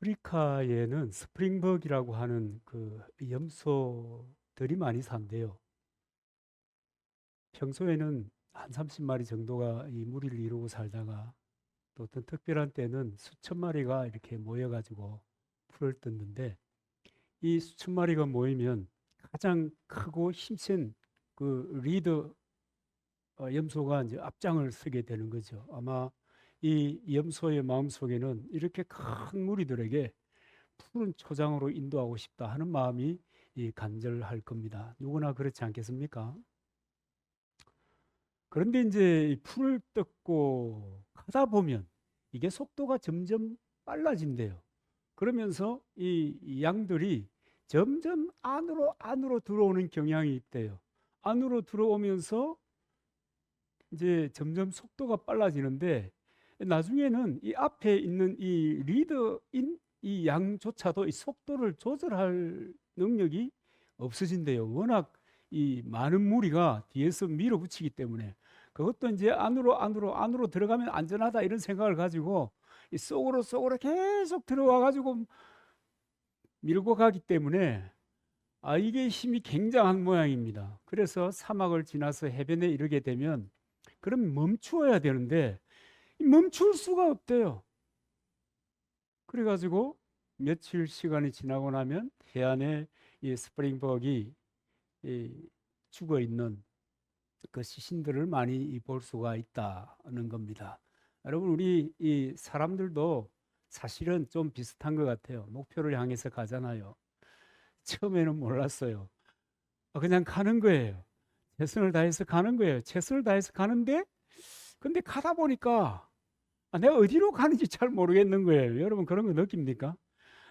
아프리카에는 스프링벅이라고 하는 그 염소들이 많이 산대요. 평소에는 한 30마리 정도가 이 무리를 이루고 살다가 또 어떤 특별한 때는 수천 마리가 이렇게 모여가지고 풀을 뜯는데, 이 수천 마리가 모이면 가장 크고 힘센 그 리더 염소가 이제 앞장을 서게 되는 거죠. 아마 이 염소의 마음속에는 이렇게 큰 무리들에게 푸른 초장으로 인도하고 싶다 하는 마음이 간절할 겁니다. 누구나 그렇지 않겠습니까? 그런데 이제 이 풀을 뜯고 가다 보면 이게 속도가 점점 빨라진대요. 그러면서 이 양들이 점점 안으로 들어오는 경향이 있대요. 안으로 들어오면서 이제 점점 속도가 빨라지는데, 나중에는 이 앞에 있는 이 리더인 이 양조차도 이 속도를 조절할 능력이 없어진대요. 워낙 이 많은 무리가 뒤에서 밀어붙이기 때문에. 그것도 이제 안으로 들어가면 안전하다 이런 생각을 가지고 이 속으로 계속 들어와 가지고 밀고 가기 때문에, 이게 힘이 굉장한 모양입니다. 그래서 사막을 지나서 해변에 이르게 되면 그럼 멈추어야 되는데 멈출 수가 없대요. 그래가지고 며칠 시간이 지나고 나면 해안에 이 스프링벅이 이 죽어 있는 그 시신들을 많이 볼 수가 있다는 겁니다. 여러분, 우리 이 사람들도 사실은 좀 비슷한 것 같아요. 목표를 향해서 가잖아요. 처음에는 몰랐어요. 그냥 가는 거예요. 최선을 다해서 가는 거예요. 최선을 다해서 가는데, 근데 가다 보니까 내가 어디로 가는지 잘 모르겠는 거예요. 여러분, 그런 거 느낍니까?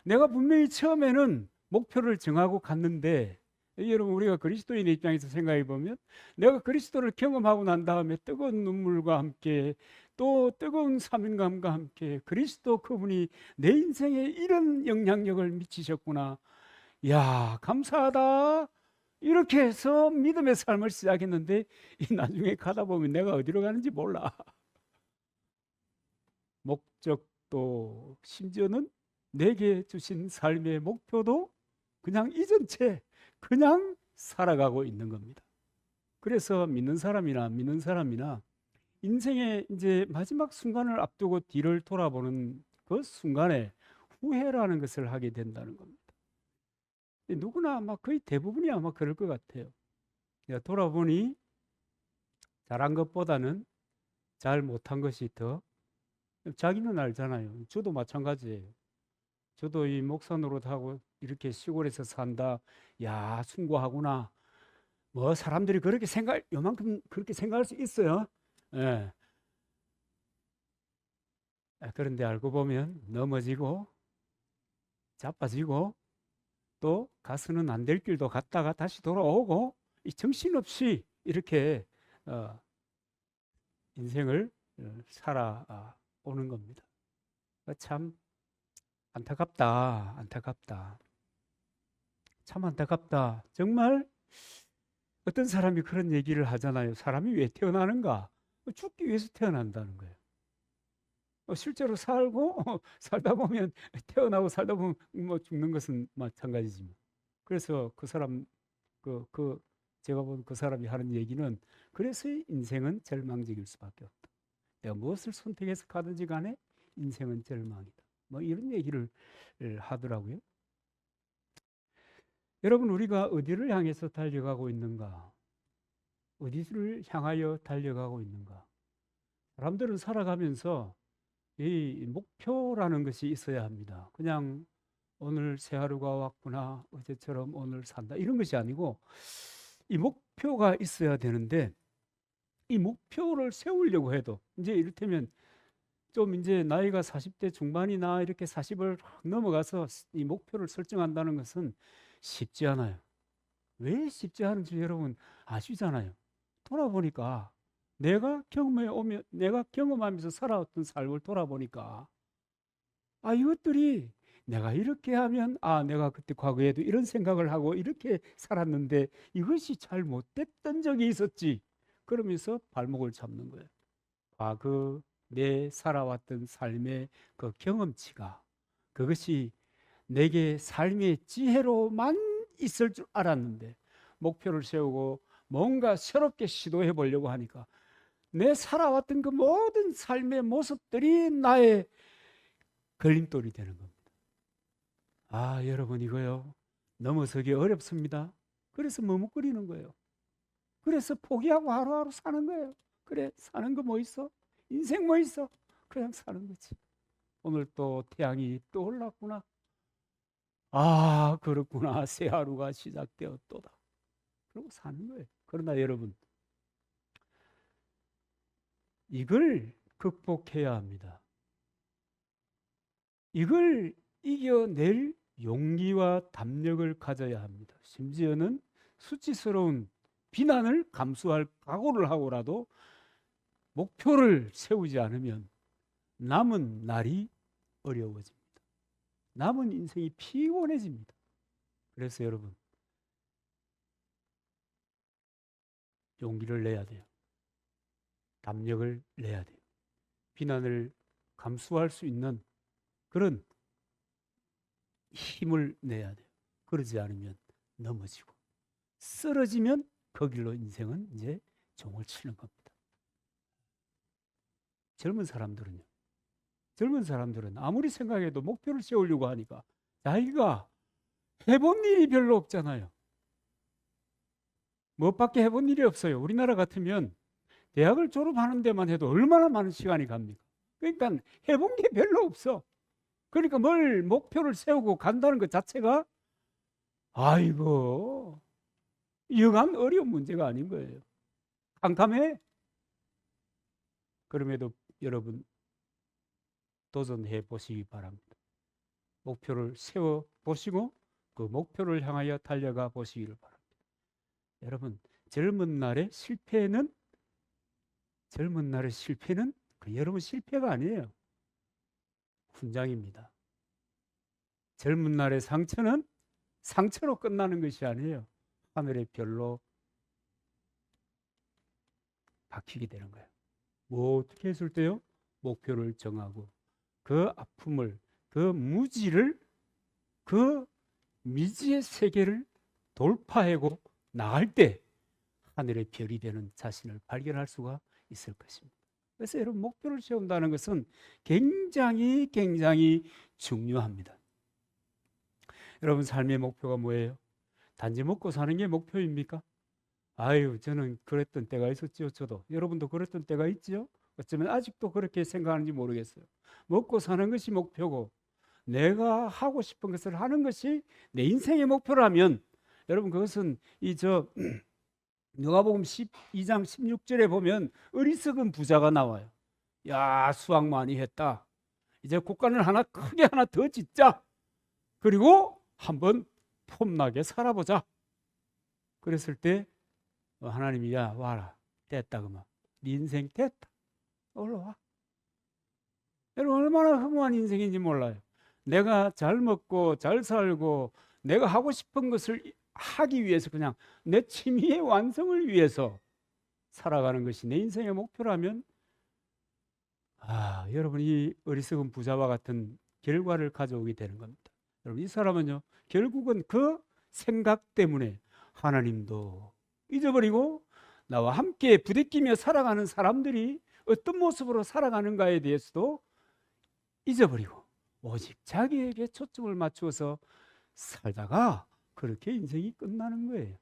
내가 분명히 처음에는 목표를 정하고 갔는데, 여러분, 우리가 그리스도인의 입장에서 생각해 보면 내가 그리스도를 경험하고 난 다음에 뜨거운 눈물과 함께 또 뜨거운 사명감과 함께 그리스도 그분이 내 인생에 이런 영향력을 미치셨구나. 야, 감사하다. 이렇게 해서 믿음의 삶을 시작했는데, 이 나중에 가다 보면 내가 어디로 가는지 몰라. 목적도, 심지어는 내게 주신 삶의 목표도 그냥 잊은 채 그냥 살아가고 있는 겁니다. 그래서 믿는 사람이나 인생의 이제 마지막 순간을 앞두고 뒤를 돌아보는 그 순간에 후회라는 것을 하게 된다는 겁니다. 누구나 아마 거의 대부분이 아마 그럴 것 같아요. 내가 돌아보니 잘한 것보다는 잘 못한 것이 더, 자기는 알잖아요. 저도 마찬가지예요. 저도 이 목사 노릇하고 이렇게 시골에서 산다. 야, 숭고하구나. 뭐 사람들이 그렇게 요만큼 그렇게 생각할 수 있어요. 예. 그런데 알고 보면 넘어지고 자빠지고 또 가서는 안 될 길도 갔다가 다시 돌아오고 이 정신없이 이렇게 어, 인생을 살아오는 겁니다. 참 안타깝다. 참 안타깝다. 정말 어떤 사람이 그런 얘기를 하잖아요. 사람이 왜 태어나는가? 죽기 위해서 태어난다는 거예요. 실제로 살고 살다 보면 태어나고 살다 보면 뭐 죽는 것은 마찬가지지만. 그래서 그 사람 그 제가 본 그 사람이 하는 얘기는, 그래서 인생은 절망적일 수밖에 없다. 내가 무엇을 선택해서 가든지 간에 인생은 절망이다. 뭐 이런 얘기를 하더라고요. 여러분, 우리가 어디를 향해서 달려가고 있는가? 어디를 향하여 달려가고 있는가? 사람들은 살아가면서 이 목표라는 것이 있어야 합니다. 그냥 오늘 새 하루가 왔구나, 어제처럼 오늘 산다, 이런 것이 아니고 이 목표가 있어야 되는데, 이 목표를 세우려고 해도 이제 이를테면 좀 이제 나이가 40대 중반이나 이렇게 40을 넘어가서 이 목표를 설정한다는 것은 쉽지 않아요. 왜 쉽지 않은지 여러분 아시잖아요. 돌아보니까 내가 경험하면서 살아왔던 삶을 돌아보니까, 이것들이 내가 이렇게 하면, 내가 그때 과거에도 이런 생각을 하고 이렇게 살았는데 이것이 잘 못됐던 적이 있었지. 그러면서 발목을 잡는 거예요. 과거 내 살아왔던 삶의 그 경험치가 그것이 내게 삶의 지혜로만 있을 줄 알았는데 목표를 세우고 뭔가 새롭게 시도해 보려고 하니까 내 살아왔던 그 모든 삶의 모습들이 나의 걸림돌이 되는 겁니다. 아, 여러분, 이거요, 넘어서기 어렵습니다. 그래서 머뭇거리는 거예요. 그래서 포기하고 하루하루 사는 거예요. 그래, 사는 거 뭐 있어? 인생 뭐 있어? 그냥 사는 거지. 오늘 또 태양이 떠올랐구나. 아, 그렇구나. 새 하루가 시작되었도다. 그러고 사는 거예요. 그러나 여러분, 이걸 극복해야 합니다. 이걸 이겨낼 용기와 담력을 가져야 합니다. 심지어는 수치스러운 비난을 감수할 각오를 하고라도 목표를 세우지 않으면 남은 날이 어려워집니다. 남은 인생이 피곤해집니다. 그래서 여러분, 용기를 내야 돼요. 담력을 내야 돼요. 비난을 감수할 수 있는 그런 힘을 내야 돼요. 그러지 않으면 넘어지고 쓰러지면 그 길로 인생은 이제 종을 치는 겁니다. 젊은 사람들은 아무리 생각해도 목표를 세우려고 하니까 자기가 해본 일이 별로 없잖아요. 무엇밖에 해본 일이 없어요. 우리나라 같으면 대학을 졸업하는 데만 해도 얼마나 많은 시간이 갑니까? 그러니까 해본 게 별로 없어. 그러니까 뭘 목표를 세우고 간다는 것 자체가 아이고, 영한 어려운 문제가 아닌 거예요. 캄캄해. 그럼에도 여러분 도전해 보시기 바랍니다. 목표를 세워 보시고 그 목표를 향하여 달려가 보시기를 바랍니다. 여러분, 젊은 날의 실패는 그 여러분 실패가 아니에요. 훈장입니다. 젊은 날의 상처는 상처로 끝나는 것이 아니에요. 하늘의 별로 바뀌게 되는 거예요. 뭐 어떻게 했을 때요? 목표를 정하고 그 아픔을, 그 무지를, 그 미지의 세계를 돌파하고 나갈 때 하늘의 별이 되는 자신을 발견할 수가 있을 것입니다. 그래서 여러분, 목표를 세운다는 것은 굉장히 중요합니다. 여러분, 삶의 목표가 뭐예요? 단지 먹고 사는 게 목표입니까? 아유, 저는 그랬던 때가 있었죠. 저도. 여러분도 그랬던 때가 있죠? 어쩌면 아직도 그렇게 생각하는지 모르겠어요. 먹고 사는 것이 목표고 내가 하고 싶은 것을 하는 것이 내 인생의 목표라면 여러분, 그것은 누가복음 12장 16절에 보면 어리석은 부자가 나와요. 야, 수학 많이 했다. 이제 국간을 크게 하나 더 짓자. 그리고 한번 폼나게 살아보자. 그랬을 때 하나님이 야, 와라. 됐다 그만. 네 인생 됐다. 올라와. 여러분, 얼마나 허무한 인생인지 몰라요. 내가 잘 먹고 잘 살고 내가 하고 싶은 것을 하기 위해서 그냥 내 취미의 완성을 위해서 살아가는 것이 내 인생의 목표라면 여러분, 이 어리석은 부자와 같은 결과를 가져오게 되는 겁니다. 여러분, 이 사람은요, 결국은 그 생각 때문에 하나님도 잊어버리고 나와 함께 부대끼며 살아가는 사람들이 어떤 모습으로 살아가는가에 대해서도 잊어버리고 오직 자기에게 초점을 맞추어서 살다가 그렇게 인생이 끝나는 거예요.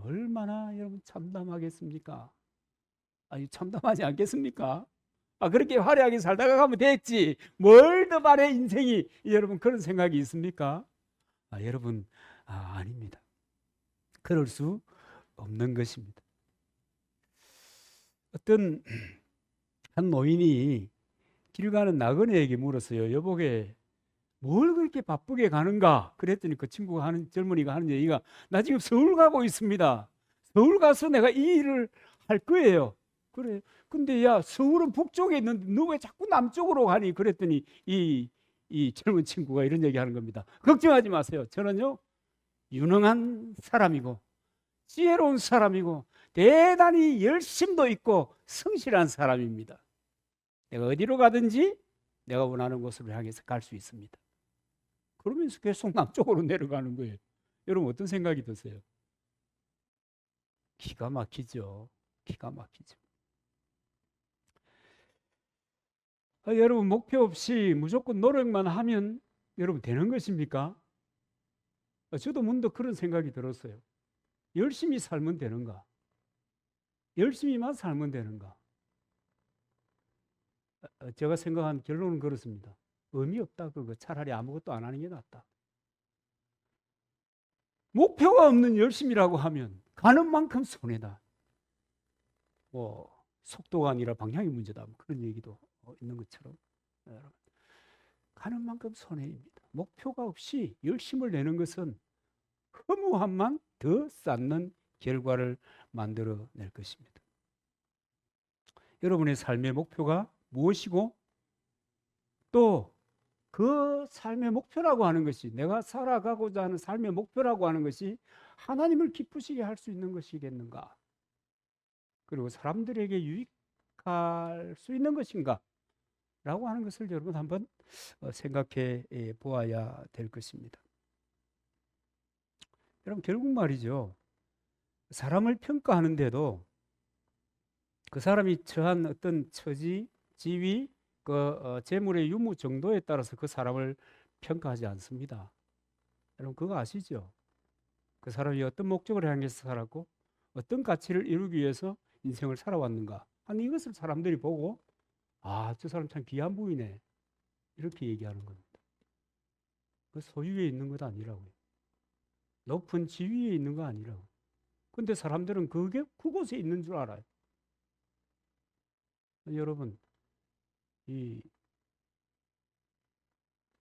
얼마나 여러분 참담하겠습니까? 아니, 참담하지 않겠습니까? 그렇게 화려하게 살다가 가면 됐지. 뭘 더 바래 인생이. 여러분, 그런 생각이 있습니까? 여러분, 아닙니다. 그럴 수 없는 것입니다. 어떤 한 노인이 길 가는 나그네에게 물었어요. 여보게, 뭘 그렇게 바쁘게 가는가? 그랬더니 그 친구가 젊은이가 하는 얘기가, 나 지금 서울 가고 있습니다. 서울 가서 내가 이 일을 할 거예요. 그래. 근데 야, 서울은 북쪽에 있는데 너 왜 자꾸 남쪽으로 가니? 그랬더니 이 젊은 친구가 이런 얘기 하는 겁니다. 걱정하지 마세요. 저는요, 유능한 사람이고 지혜로운 사람이고 대단히 열심도 있고 성실한 사람입니다. 내가 어디로 가든지 내가 원하는 곳으로 향해서 갈 수 있습니다. 그러면서 계속 남쪽으로 내려가는 거예요. 여러분 어떤 생각이 드세요? 기가 막히죠. 기가 막히죠. 여러분 목표 없이 무조건 노력만 하면 여러분 되는 것입니까? 저도 문득 그런 생각이 들었어요. 열심히 살면 되는가? 열심히만 살면 되는가? 제가 생각한 결론은 그렇습니다. 의미 없다. 그거 차라리 아무것도 안 하는 게 낫다. 목표가 없는 열심이라고 하면 가는 만큼 손해다. 속도가 아니라 방향이 문제다. 그런 얘기도 있는 것처럼 가는 만큼 손해입니다. 목표가 없이 열심을 내는 것은 허무함만 더 쌓는 결과를 만들어낼 것입니다. 여러분의 삶의 목표가 무엇이고 또 그 삶의 목표라고 하는 것이 내가 살아가고자 하는 삶의 목표라고 하는 것이 하나님을 기쁘시게 할 수 있는 것이겠는가? 그리고 사람들에게 유익할 수 있는 것인가? 라고 하는 것을 여러분 한번 생각해 보아야 될 것입니다. 여러분 결국 말이죠. 사람을 평가하는데도 그 사람이 처한 어떤 처지, 지위, 재물의 유무 정도에 따라서 그 사람을 평가하지 않습니다. 여러분 그거 아시죠? 그 사람이 어떤 목적을 향해서 살았고 어떤 가치를 이루기 위해서 인생을 살아왔는가 하는 이것을 사람들이 보고 저 사람 참 귀한 부이네 이렇게 얘기하는 겁니다. 그 소유에 있는 것 아니라고요. 높은 지위에 있는 거 아니라고. 근데 사람들은 그곳에 있는 줄 알아요. 여러분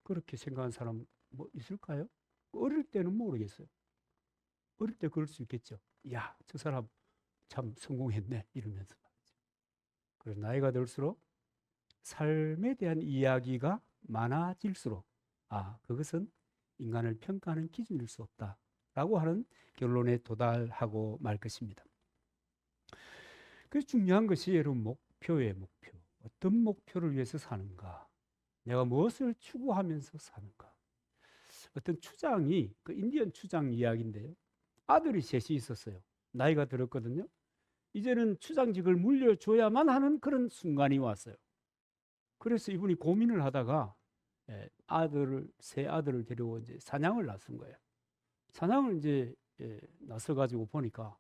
그렇게 생각하는 사람 뭐 있을까요? 어릴 때는 모르겠어요. 어릴 때 그럴 수 있겠죠. 야, 저 사람 참 성공했네 이러면서. 그래서 나이가 들수록 삶에 대한 이야기가 많아질수록 그것은 인간을 평가하는 기준일 수 없다라고 하는 결론에 도달하고 말 것입니다. 그래서 중요한 것이 여러분 목표예요. 목표. 어떤 목표를 위해서 사는가? 내가 무엇을 추구하면서 사는가? 어떤 추장이 인디언 추장 이야기인데요. 아들이 셋이 있었어요. 나이가 들었거든요. 이제는 추장직을 물려줘야만 하는 그런 순간이 왔어요. 그래서 이분이 고민을 하다가 세 아들을 데리고 이제 사냥을 나선 거예요. 사냥을 이제 나서 가지고 보니까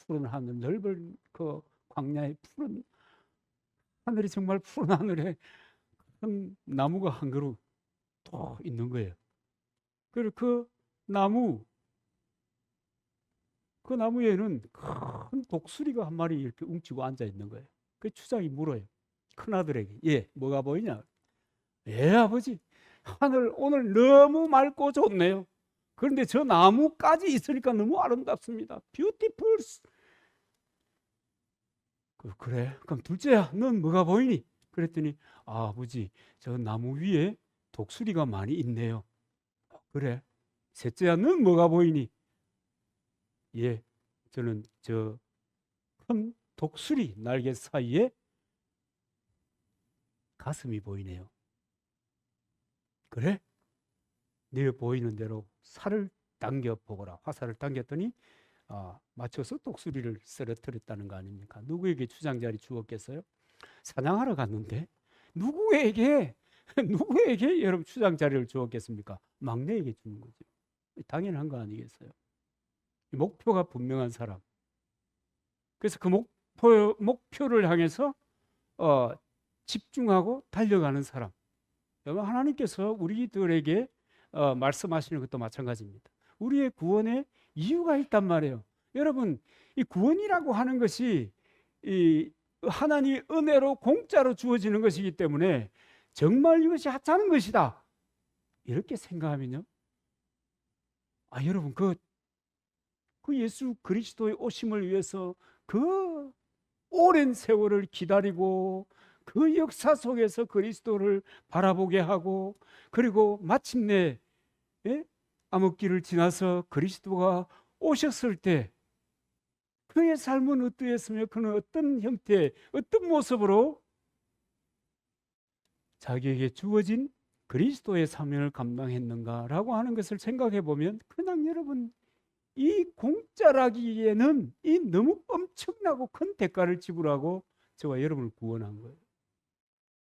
푸른 하늘, 넓은 그 광야의 푸른 하늘이 정말 푸른 하늘에 큰 나무가 한 그루 또 있는 거예요. 그리고 그 나무에는 큰 독수리가 한 마리 이렇게 웅치고 앉아 있는 거예요. 그 추장이 물어요. 큰아들에게. 뭐가 보이냐? 아버지. 하늘 오늘 너무 맑고 좋네요. 그런데 저 나무까지 있으니까 너무 아름답습니다. 뷰티풀. 그래? 그럼 둘째야, 넌 뭐가 보이니? 그랬더니 아버지, 저 나무 위에 독수리가 많이 있네요. 그래? 셋째야, 넌 뭐가 보이니? 저는 저 큰 독수리 날개 사이에 가슴이 보이네요. 그래? 네 보이는 대로 살을 당겨 보거라. 화살을 당겼더니 맞춰서 독수리를 쓰러뜨렸다는 거 아닙니까? 누구에게 추장자리 주었겠어요? 사냥하러 갔는데 누구에게 여러분 추장자리를 주었겠습니까? 막내에게 주는 거죠. 당연한 거 아니겠어요? 목표가 분명한 사람. 그래서 그 목표를 향해서 집중하고 달려가는 사람. 하나님께서 우리들에게 말씀하시는 것도 마찬가지입니다. 우리의 구원에 이유가 있단 말이에요. 여러분, 이 구원이라고 하는 것이 이 하나님의 은혜로 공짜로 주어지는 것이기 때문에 정말 이것이 하찮은 것이다. 이렇게 생각하면요. 여러분, 그 예수 그리스도의 오심을 위해서 그 오랜 세월을 기다리고 그 역사 속에서 그리스도를 바라보게 하고 그리고 마침내 암흑기를 지나서 그리스도가 오셨을 때 그의 삶은 어떠했으며 그는 어떤 형태, 어떤 모습으로 자기에게 주어진 그리스도의 사명을 감당했는가라고 하는 것을 생각해 보면 그냥 여러분 이 공짜라기에는 이 너무 엄청나고 큰 대가를 지불하고 저와 여러분을 구원한 거예요.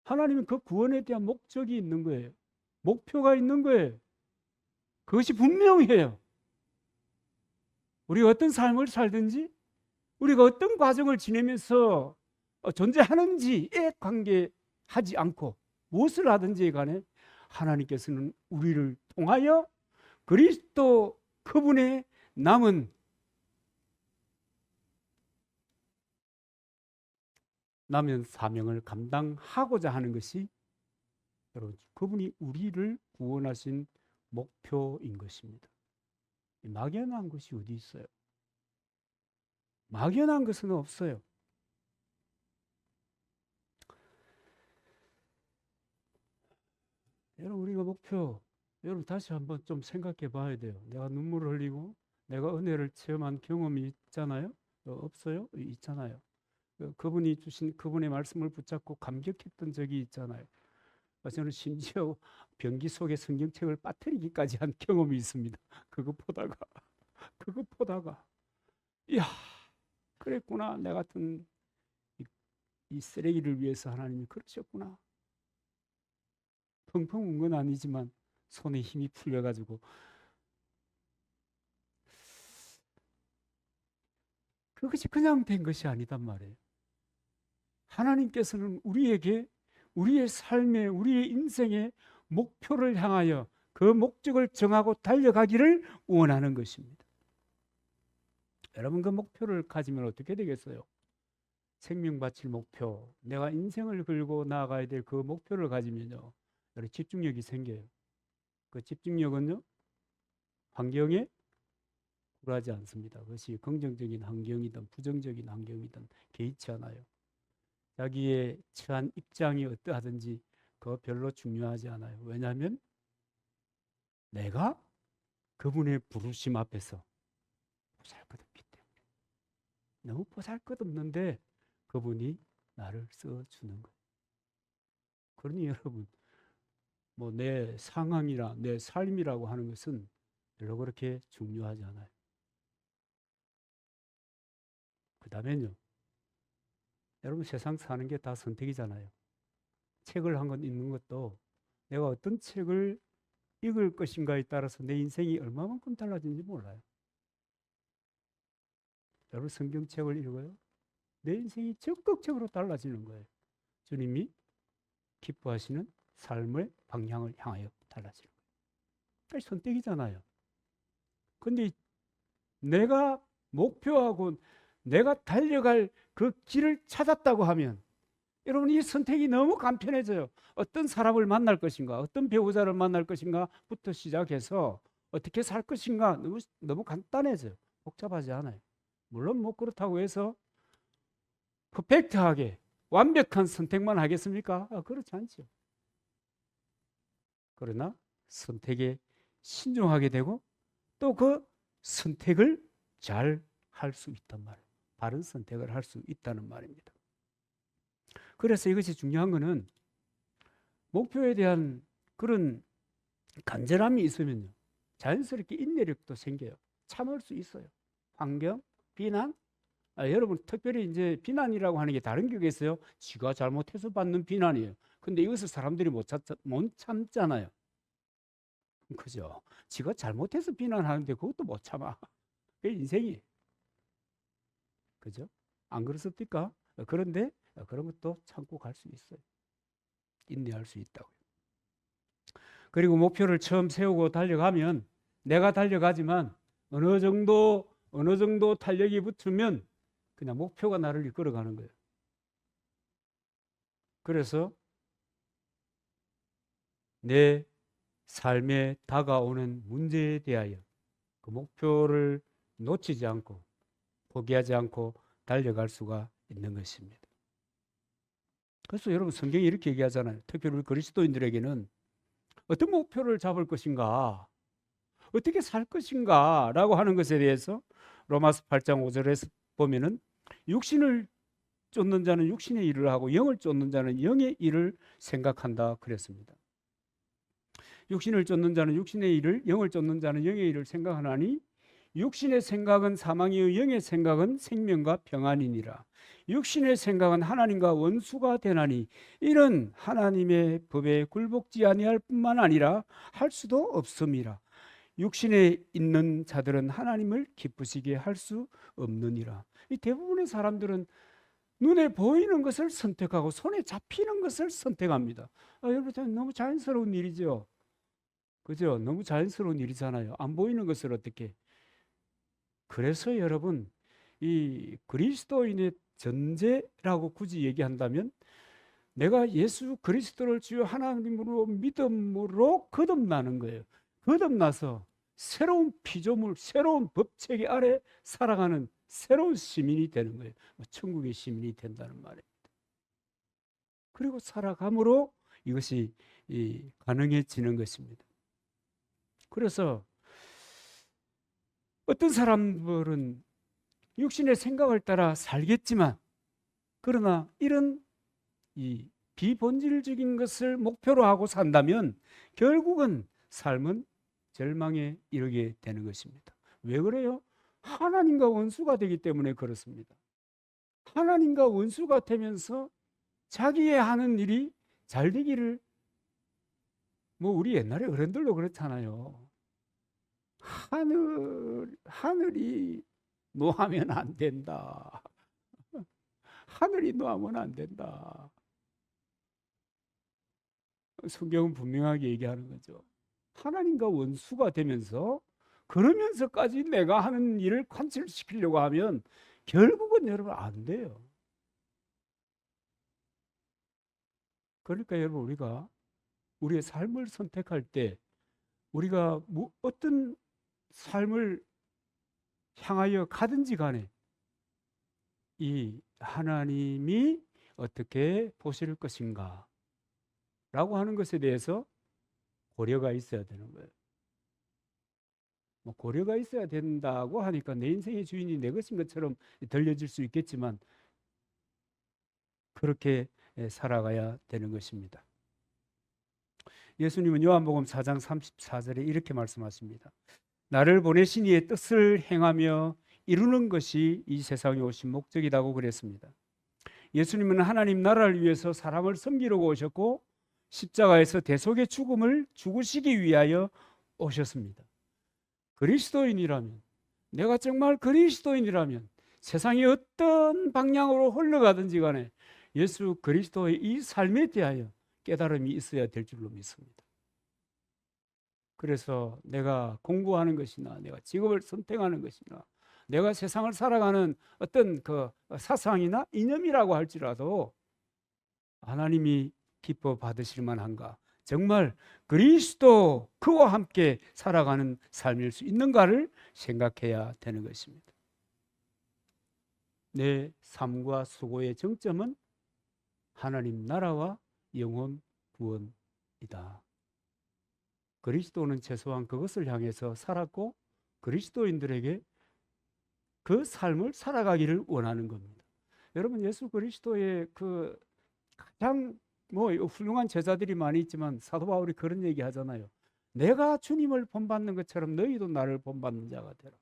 하나님은 그 구원에 대한 목적이 있는 거예요. 목표가 있는 거예요. 그것이 분명해요. 우리가 어떤 삶을 살든지 우리가 어떤 과정을 지내면서 존재하는지에 관계하지 않고 무엇을 하든지에 관해 하나님께서는 우리를 통하여 그리스도 그분의 남은 사명을 감당하고자 하는 것이 여러분 그분이 우리를 구원하신 목표인 것입니다. 막연한 것이 어디 있어요? 막연한 것은 없어요. 여러분 우리가 목표 여러분 다시 한번 좀 생각해 봐야 돼요. 내가 눈물을 흘리고 내가 은혜를 체험한 경험이 있잖아요. 없어요? 있잖아요. 그분이 주신 그분의 말씀을 붙잡고 감격했던 적이 있잖아요. 저는 심지어 변기 속에 성경책을 빠뜨리기까지 한 경험이 있습니다. 그거 보다가 이야 그랬구나. 내 같은 이 쓰레기를 위해서 하나님이 그러셨구나. 펑펑 운 건 아니지만 손에 힘이 풀려가지고 그것이 그냥 된 것이 아니단 말이에요. 하나님께서는 우리에게 우리의 삶에 우리의 인생의 목표를 향하여 그 목적을 정하고 달려가기를 원하는 것입니다. 여러분 그 목표를 가지면 어떻게 되겠어요? 생명 바칠 목표, 내가 인생을 걸고 나아가야 될 그 목표를 가지면요, 집중력이 생겨요. 그 집중력은요, 환경에 굴하지 않습니다. 그것이 긍정적인 환경이든 부정적인 환경이든 개의치 않아요. 자기의 처한 입장이 어떠하든지 그거 별로 중요하지 않아요. 왜냐하면 내가 그분의 부르심 앞에서 보잘것없기 때문에. 너무 보잘것없는데 그분이 나를 써주는 거예요. 그러니 여러분 뭐 내 상황이나 내 삶이라고 하는 것은 별로 그렇게 중요하지 않아요. 그 다음에요, 여러분 세상 사는 게 다 선택이잖아요. 책을 한 권 읽는 것도 내가 어떤 책을 읽을 것인가에 따라서 내 인생이 얼마만큼 달라지는지 몰라요. 여러분 성경책을 읽어요. 내 인생이 적극적으로 달라지는 거예요. 주님이 기뻐하시는 삶의 방향을 향하여 달라지는 거예요. 그게 선택이잖아요. 근데 내가 목표하고 내가 달려갈 그 길을 찾았다고 하면 여러분 이 선택이 너무 간편해져요. 어떤 사람을 만날 것인가, 어떤 배우자를 만날 것인가부터 시작해서 어떻게 살 것인가 너무 간단해져요. 복잡하지 않아요. 물론 뭐 그렇다고 해서 퍼펙트하게 완벽한 선택만 하겠습니까? 그렇지 않죠. 그러나 선택에 신중하게 되고 또 그 선택을 잘 할 수 있단 말이에요. 바른 선택을 할 수 있다는 말입니다. 그래서 이것이 중요한 것은 목표에 대한 그런 간절함이 있으면요, 자연스럽게 인내력도 생겨요. 참을 수 있어요. 환경, 비난, 여러분 특별히 이제 비난이라고 하는 게 다른 격에 있어요. 지가 잘못해서 받는 비난이에요. 근데 이것을 사람들이 못 참잖아요. 그죠? 지가 잘못해서 비난하는데 그것도 못 참아. 그게 인생이에요. 그죠? 안 그렇습니까? 그런데 그런 것도 참고 갈 수 있어요. 인내할 수 있다고요. 그리고 목표를 처음 세우고 달려가면 내가 달려가지만 어느 정도 탄력이 붙으면 그냥 목표가 나를 이끌어가는 거예요. 그래서 내 삶에 다가오는 문제에 대하여 그 목표를 놓치지 않고 포기하지 않고 달려갈 수가 있는 것입니다. 그래서 여러분 성경이 이렇게 얘기하잖아요. 특별히 우리 그리스도인들에게는 어떤 목표를 잡을 것인가, 어떻게 살 것인가 라고 하는 것에 대해서 로마서 8장 5절에서 보면은 육신을 쫓는 자는 육신의 일을 하고 영을 쫓는 자는 영의 일을 생각한다 그랬습니다. 육신을 쫓는 자는 육신의 일을, 영을 쫓는 자는 영의 일을 생각하나니 육신의 생각은 사망이요 영의 생각은 생명과 평안이니라. 육신의 생각은 하나님과 원수가 되나니 이는 하나님의 법에 굴복지 아니할 뿐만 아니라 할 수도 없음이라. 육신에 있는 자들은 하나님을 기쁘시게 할 수 없느니라. 이 대부분의 사람들은 눈에 보이는 것을 선택하고 손에 잡히는 것을 선택합니다. 여러분, 너무 자연스러운 일이죠. 그죠? 너무 자연스러운 일이잖아요. 안 보이는 것을 어떻게. 그래서 여러분, 이 그리스도인의 전제라고 굳이 얘기한다면 내가 예수 그리스도를 주여 하나님으로 믿음으로 거듭나는 거예요. 거듭나서 새로운 피조물, 새로운 법체계 아래 살아가는 새로운 시민이 되는 거예요. 천국의 시민이 된다는 말입니다. 그리고 살아감으로 이것이 가능해지는 것입니다. 그래서 어떤 사람들은 육신의 생각을 따라 살겠지만, 그러나 이런 이 비본질적인 것을 목표로 하고 산다면 결국은 삶은 절망에 이르게 되는 것입니다. 왜 그래요? 하나님과 원수가 되기 때문에 그렇습니다. 하나님과 원수가 되면서 자기의 하는 일이 잘 되기를, 우리 옛날에 어른들도 그렇잖아요. 하늘이 노하면 안 된다. 하늘이 노하면 안 된다. 성경은 분명하게 얘기하는 거죠. 하나님과 원수가 되면서, 그러면서까지 내가 하는 일을 관철시키려고 하면 결국은 여러분 안 돼요. 그러니까 여러분, 우리가 우리의 삶을 선택할 때 우리가 어떤 삶을 향하여 가든지 간에 이 하나님이 어떻게 보실 것인가 라고 하는 것에 대해서 고려가 있어야 되는 거예요. 고려가 있어야 된다고 하니까 내 인생의 주인이 내 것인 것처럼 들려질 수 있겠지만 그렇게 살아가야 되는 것입니다. 예수님은 요한복음 4장 34절에 이렇게 말씀하십니다. 나를 보내신 이의 뜻을 행하며 이루는 것이 이 세상에 오신 목적이라고 그랬습니다. 예수님은 하나님 나라를 위해서 사람을 섬기려고 오셨고 십자가에서 대속의 죽음을 죽으시기 위하여 오셨습니다. 그리스도인이라면, 내가 정말 그리스도인이라면 세상이 어떤 방향으로 흘러가든지 간에 예수 그리스도의 이 삶에 대하여 깨달음이 있어야 될 줄로 믿습니다. 그래서 내가 공부하는 것이나 내가 직업을 선택하는 것이나 내가 세상을 살아가는 어떤 그 사상이나 이념이라고 할지라도 하나님이 기뻐 받으실 만한가, 정말 그리스도 그와 함께 살아가는 삶일 수 있는가를 생각해야 되는 것입니다. 내 삶과 수고의 정점은 하나님 나라와 영혼 구원이다. 그리스도는 최소한 그것을 향해서 살았고 그리스도인들에게 그 삶을 살아가기를 원하는 겁니다. 여러분, 예수 그리스도의 그 가장 훌륭한 제자들이 많이 있지만 사도 바울이 그런 얘기 하잖아요. 내가 주님을 본받는 것처럼 너희도 나를 본받는 자가 되라.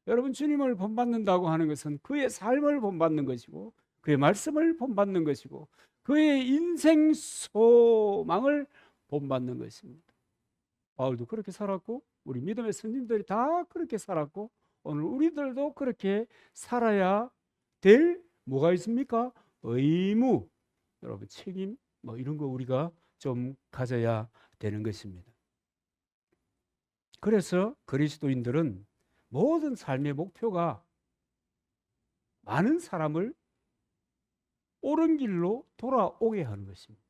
여러분, 주님을 본받는다고 하는 것은 그의 삶을 본받는 것이고 그의 말씀을 본받는 것이고 그의 인생 소망을 본받는 것입니다. 바울도 그렇게 살았고 우리 믿음의 선진들이 다 그렇게 살았고 오늘 우리들도 그렇게 살아야 될 뭐가 있습니까? 의무, 여러분 책임 이런 거 우리가 좀 가져야 되는 것입니다. 그래서 그리스도인들은 모든 삶의 목표가 많은 사람을 옳은 길로 돌아오게 하는 것입니다.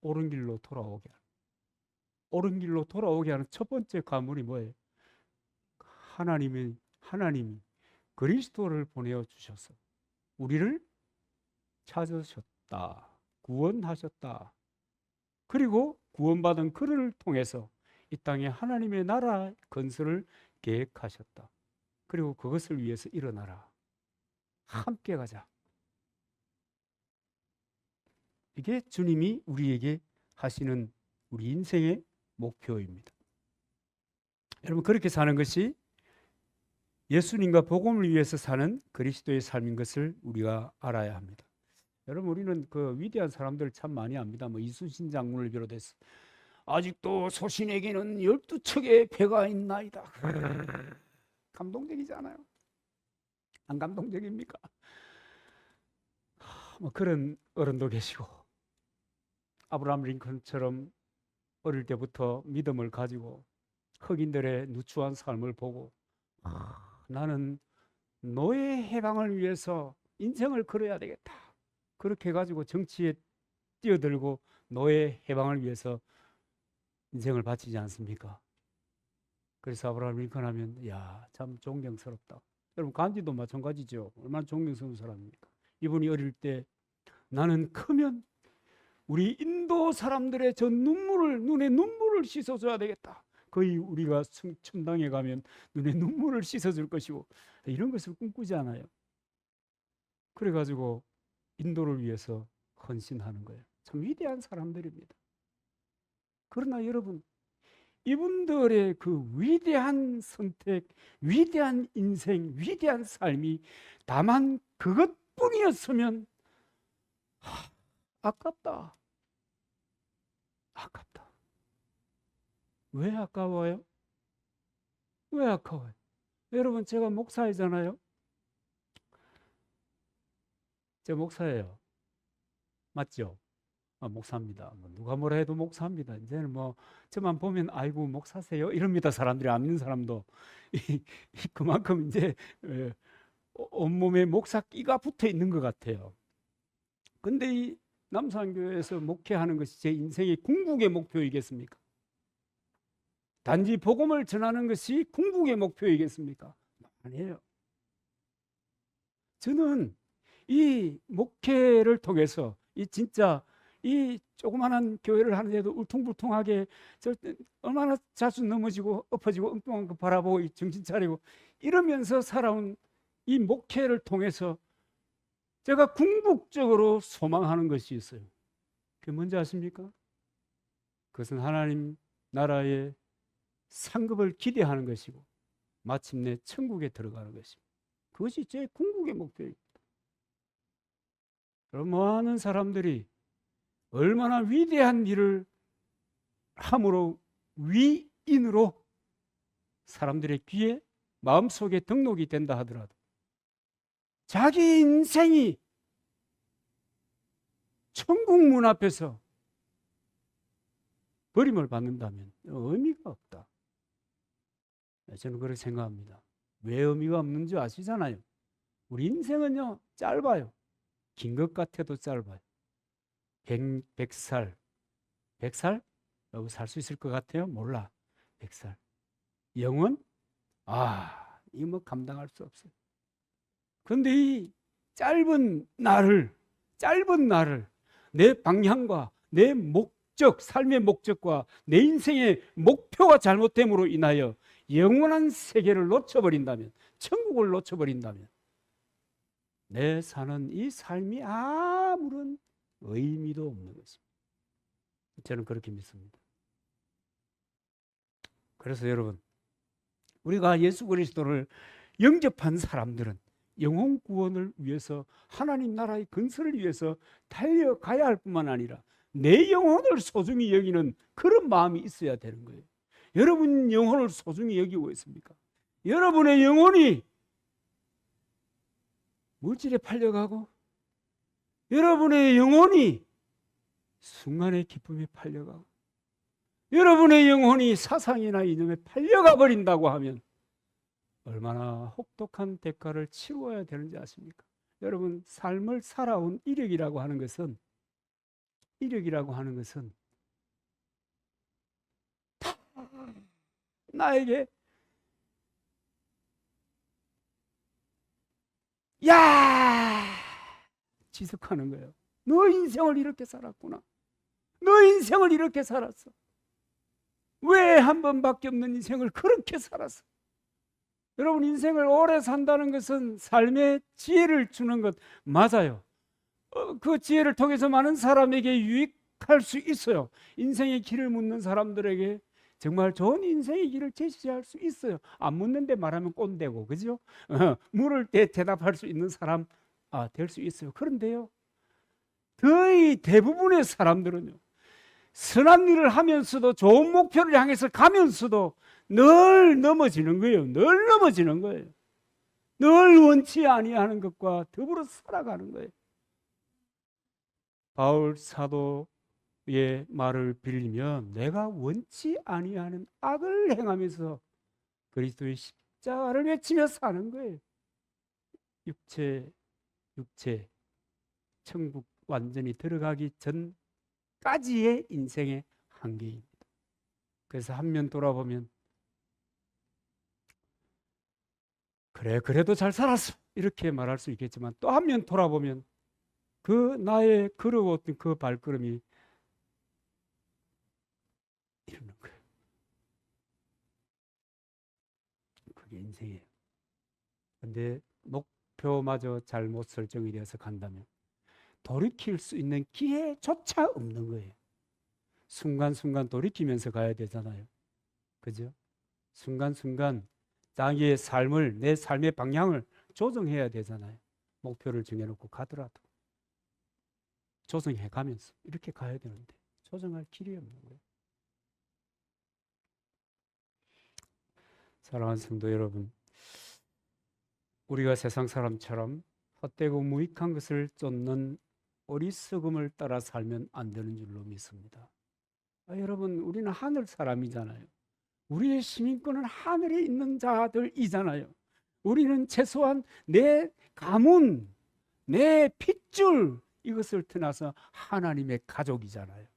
옳은 길로 돌아오게 하는. 옳은 길로 돌아오게 하는 첫 번째 가문이 뭐예요? 하나님이 그리스도를 보내어 주셔서 우리를 찾으셨다. 구원하셨다. 그리고 구원받은 그를 통해서 이 땅에 하나님의 나라 건설을 계획하셨다. 그리고 그것을 위해서 일어나라. 함께 가자. 이게 주님이 우리에게 하시는 우리 인생의 목표입니다. 여러분, 그렇게 사는 것이 예수님과 복음을 위해서 사는 그리스도의 삶인 것을 우리가 알아야 합니다. 여러분, 우리는 그 위대한 사람들 참 많이 압니다. 뭐 이순신 장군을 비롯해서 아직도 소신에게는 12척의 배가 있나이다. 감동적이잖아요. 안 감동적입니까? 뭐 그런 어른도 계시고, 아브라함 링컨처럼 어릴 때부터 믿음을 가지고 흑인들의 누추한 삶을 보고 나는 노예 해방을 위해서 인생을 걸어야 되겠다. 그렇게 해가지고 정치에 뛰어들고 노예 해방을 위해서 인생을 바치지 않습니까? 그래서 아브라함 링컨 하면 참 존경스럽다. 여러분, 간디도 마찬가지죠. 얼마나 존경스러운 사람입니까? 이분이 어릴 때 나는 크면 우리 인도 사람들의 저 눈에 눈물을 씻어줘야 되겠다. 거의 우리가 천당에 가면 눈에 눈물을 씻어줄 것이고, 이런 것을 꿈꾸지 않아요. 그래가지고 인도를 위해서 헌신하는 거예요. 참 위대한 사람들입니다. 그러나 여러분, 이분들의 그 위대한 선택, 위대한 인생, 위대한 삶이 다만 그것뿐이었으면 아깝다. 아깝다. 왜 아까워요? 왜 아까워요? 여러분, 제가 목사이잖아요. 제가 목사예요. 맞죠? 목사입니다. 누가 뭐라 해도 목사입니다. 이제는 뭐 저만 보면 아이고 목사세요 이럽니다. 사람들이 안 믿는 사람도 그만큼 이제 온몸에 목사 끼가 붙어 있는 것 같아요. 근데 이 남산교회에서 목회하는 것이 제 인생의 궁극의 목표이겠습니까? 단지 복음을 전하는 것이 궁극의 목표이겠습니까? 아니에요. 저는 이 목회를 통해서 이 진짜 이 조그마한 교회를 하는데도 울퉁불퉁하게 얼마나 자주 넘어지고 엎어지고 엉뚱한 거 바라보고 정신 차리고 이러면서 살아온 이 목회를 통해서 제가 궁극적으로 소망하는 것이 있어요. 그게 뭔지 아십니까? 그것은 하나님 나라의 상급을 기대하는 것이고 마침내 천국에 들어가는 것입니다. 그것이 제 궁극의 목표입니다. 여러분, 많은 사람들이 얼마나 위대한 일을 함으로 위인으로 사람들의 귀에 마음속에 등록이 된다 하더라도 자기 인생이 천국 문 앞에서 버림을 받는다면 의미가 없다. 저는 그렇게 생각합니다. 왜 의미가 없는 줄 아시잖아요. 우리 인생은요 짧아요. 긴 것 같아도 짧아요. 100살 100살? 여러분 살 수 있을 것 같아요? 몰라. 100살. 영원? 이거 뭐 감당할 수 없어요. 그런데 이 짧은 날을 내 방향과 내 목적, 삶의 목적과 내 인생의 목표가 잘못됨으로 인하여 영원한 세계를 놓쳐버린다면, 천국을 놓쳐버린다면 내 사는 이 삶이 아무런 의미도 없는 것입니다. 저는 그렇게 믿습니다. 그래서 여러분, 우리가 예수 그리스도를 영접한 사람들은 영혼 구원을 위해서 하나님 나라의 건설을 위해서 달려가야 할 뿐만 아니라 내 영혼을 소중히 여기는 그런 마음이 있어야 되는 거예요. 여러분 영혼을 소중히 여기고 있습니까? 여러분의 영혼이 물질에 팔려가고 여러분의 영혼이 순간의 기쁨에 팔려가고 여러분의 영혼이 사상이나 이념에 팔려가 버린다고 하면 얼마나 혹독한 대가를 치루어야 되는지 아십니까? 여러분, 삶을 살아온 이력이라고 하는 것은 다 나에게 지속하는 거예요. 너 인생을 이렇게 살았구나. 너 인생을 이렇게 살았어. 왜 한 번밖에 없는 인생을 그렇게 살았어? 여러분, 인생을 오래 산다는 것은 삶의 지혜를 주는 것 맞아요. 그 지혜를 통해서 많은 사람에게 유익할 수 있어요. 인생의 길을 묻는 사람들에게 정말 좋은 인생의 길을 제시할 수 있어요. 안 묻는데 말하면 꼰대고, 그죠? 물을 때 대답할 수 있는 사람 될 수 있어요. 그런데요, 거의 대부분의 사람들은요, 선한 일을 하면서도 좋은 목표를 향해서 가면서도 늘 넘어지는 거예요. 늘 넘어지는 거예요. 늘 원치 아니하는 것과 더불어 살아가는 거예요. 바울 사도의 말을 빌리면 내가 원치 아니하는 악을 행하면서 그리스도의 십자가를 외치며 사는 거예요. 육체 천국 완전히 들어가기 전까지의 인생의 한계입니다. 그래서 한면 돌아보면 그래 그래도 잘 살았어 이렇게 말할 수 있겠지만, 또 한면 돌아보면 그 나의 걸어왔던 그 발걸음이 이러는 거예요. 그게 인생이에요. 근데 목표마저 잘못 설정이 되어서 간다면 돌이킬 수 있는 기회조차 없는 거예요. 순간순간 돌이키면서 가야 되잖아요. 그죠? 순간순간 자기의 삶을, 내 삶의 방향을 조정해야 되잖아요. 목표를 정해놓고 가더라도 조정해 가면서 이렇게 가야 되는데 조정할 길이 없는 거예요. 사랑하는 성도 여러분, 우리가 세상 사람처럼 헛되고 무익한 것을 쫓는 어리석음을 따라 살면 안 되는 줄로 믿습니다. 여러분, 우리는 하늘 사람이잖아요. 우리의 시민권은 하늘에 있는 자들이잖아요. 우리는 최소한 내 가문, 내 핏줄 이것을 떠나서 하나님의 가족이잖아요.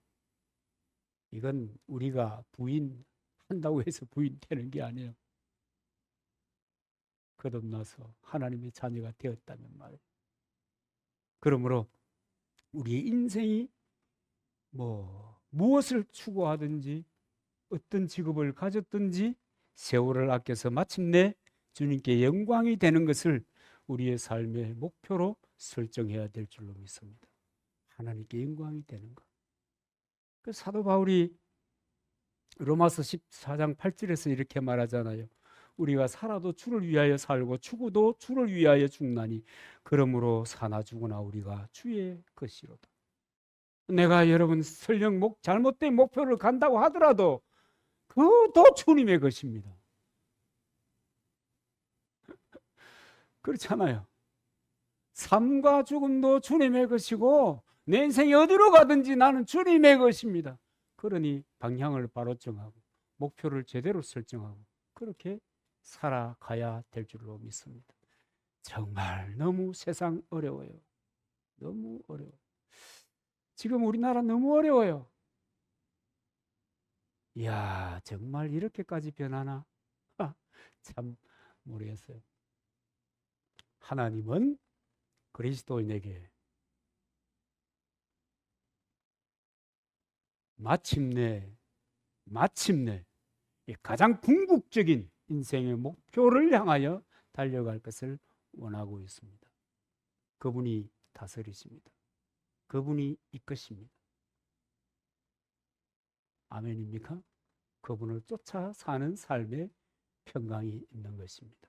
이건 우리가 부인한다고 해서 부인되는 게 아니에요. 거듭나서 하나님의 자녀가 되었다면 말이에요. 그러므로 우리의 인생이 무엇을 추구하든지 어떤 직업을 가졌든지 세월을 아껴서 마침내 주님께 영광이 되는 것을 우리의 삶의 목표로 설정해야 될 줄로 믿습니다. 하나님께 영광이 되는 것. 그 사도 바울이 로마서 14장 8절에서 이렇게 말하잖아요. 우리가 살아도 주를 위하여 살고 죽어도 주를 위하여 죽나니 그러므로 사나 죽으나 우리가 주의 것이로다. 내가 여러분 설령 잘못된 목표를 간다고 하더라도 그도 주님의 것입니다. 그렇잖아요. 삶과 죽음도 주님의 것이고 내 인생이 어디로 가든지 나는 주님의 것입니다. 그러니 방향을 바로 정하고 목표를 제대로 설정하고 그렇게 살아가야 될 줄로 믿습니다. 정말 너무 세상 어려워요. 너무 어려워요. 지금 우리나라 너무 어려워요. 이야, 정말 이렇게까지 변하나? 참 모르겠어요. 하나님은 그리스도인에게 마침내 가장 궁극적인 인생의 목표를 향하여 달려갈 것을 원하고 있습니다. 그분이 다스리십니다. 그분이 이끄십니다. 아멘입니까? 그분을 쫓아 사는 삶의 평강이 있는 것입니다.